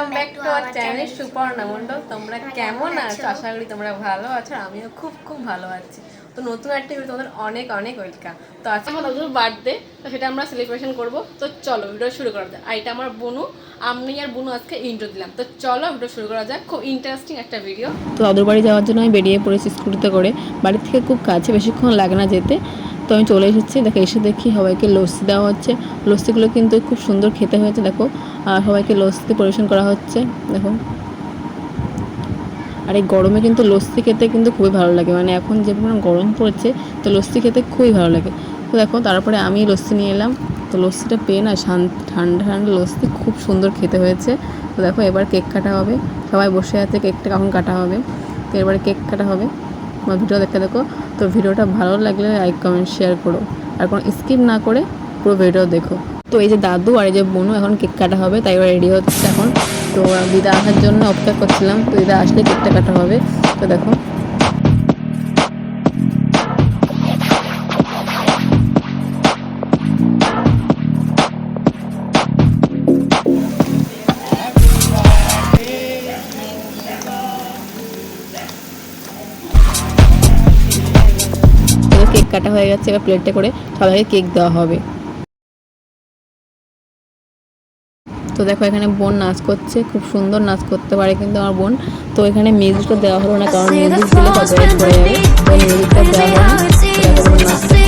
Welcome back to our channel Suparna Mondal. তোমরা কেমন আছো? আশা করি তোমরা ভালো আছো, আমিও খুব খুব ভালো আছি। তো নতুন একটা ভিডিও তোমাদের অনেক অনেক ওয়েলকাম। তো আজকে আমার দাদুর বার্থডে, তো সেটা আমরা সেলিব্রেশন করবো। তো চলো ভিডিও শুরু করা যাক। আর এটা আমার বোনু, আমি আর বোনু আজকে ইন্ট্রো দিলাম। তো চলো ভিডিও শুরু করা যাক, খুব ইন্টারেস্টিং একটা ভিডিও। তো দাদুর বাড়ি যাওয়ার জন্য আমি বেরিয়ে পড়েছি স্কুটিতে করে। বাড়ি থেকে খুব কাছে, বেশিক্ষণ লাগে না যেতে। তো আমি চলে এসেছি। দেখো এসে দেখি সবাইকে লস্যি দেওয়া হচ্ছে। লস্যিগুলো কিন্তু খুব সুন্দর খেতে হয়েছে দেখো। আর সবাইকে লস্যি পরিবেশন করা হচ্ছে দেখো। আর এই গরমে কিন্তু লস্যি খেতে কিন্তু খুবই ভালো লাগে, মানে এখন যে পরিমাণ গরম পড়ছে তো লস্যি খেতে খুবই ভালো লাগে। তো দেখো তারপরে আমি লস্যি নিয়ে এলাম। তো লস্যিটা পেয়ে না ঠান্ডা ঠান্ডা লস্যি খুব সুন্দর খেতে হয়েছে। তো দেখো এবার কেক কাটা হবে, সবাই বসে আছে, কেকটা কখন কাটা হবে। তো এবারে কেক কাটা হবে। আমার ভিডিও দেখতে দেখো। তো ভিডিওটা ভালো লাগলে লাইক কমেন্ট শেয়ার করো, আর কোনো স্কিপ না করে পুরো ভিডিও দেখো। তো এই যে দাদু আর এই যে বোনু এখন কেক কাটা হবে, তাই এবার রেডি হচ্ছে এখন। তো দিদা আসার জন্য অপেক্ষা করছিলাম, তো দিদা আসলে কেকটা কাটা হবে। তো দেখো কেক কাটা হয়ে গেছে, এবার প্লেটে করে সবাইকে কেক দেওয়া হবে। তো দেখো এখানে বোন নাচ করছে, খুব সুন্দর নাচ করতে পারে কিন্তু আমার বোন। তো এখানে মিউজিকটা দেওয়া হলো না, কারণ মিউজিক দিলে কপিরাইট পড়ে যাবে, তো মিউজিকটা দেওয়া হলো না। দেখো বোন নাচছে।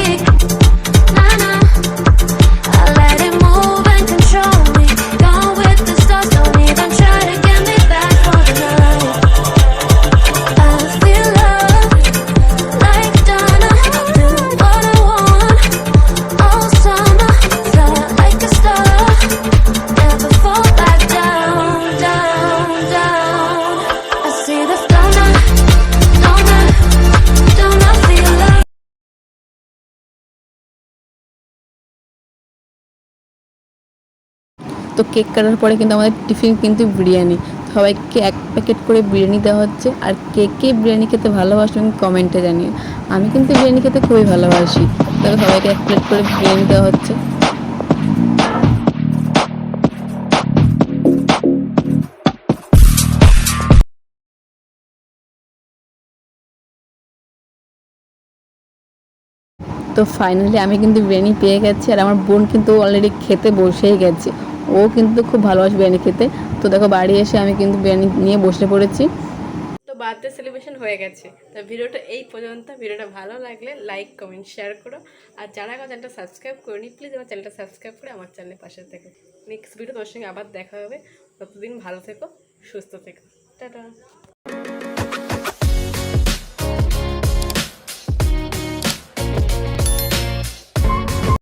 তো কেক কাটার পরে কিন্তু আমাদের টিফিন কিন্তু বিরিয়ানি, সবাইকে এক প্যাকেট করে বিরিয়ানি দেওয়া হচ্ছে। আর কে কে বিরিয়ানি খেতে ভালোবাসো কমেন্টে জানিয়ে। আমি কিন্তু বিরিয়ানি খেতে খুবই ভালোবাসি। তবে সবাইকে এক প্লেট করে বিরিয়ানি দেওয়া হচ্ছে। তো ফাইনালি আমি কিন্তু বিরিয়ানি পেয়ে গেছি, আর আমার বোন কিন্তু অলরেডি খেতে বসেই গেছে। ও কিন্তু খুব ভালোবাসে বিরিয়ানি খেতে। তো দেখো বাড়ি এসে আমি কিন্তু বিরিয়ানি নিয়ে বসে পড়েছি। তো বার্থডে সেলিব্রেশন হয়ে গেছে। তো ভিডিওটা এই পর্যন্ত। ভিডিওটা ভালো লাগলে লাইক কমেন্ট শেয়ার করো, আর যারা আমার চ্যানেলটা সাবস্ক্রাইব করিনি প্লিজ আমার চ্যানেলটা সাবস্ক্রাইব করে আমার চ্যানেলের পাশে থেকো। নেক্সট ভিডিও তোমার সঙ্গে আবার দেখা হবে। ততদিন ভালো থেকো, সুস্থ থেকো। টাটা।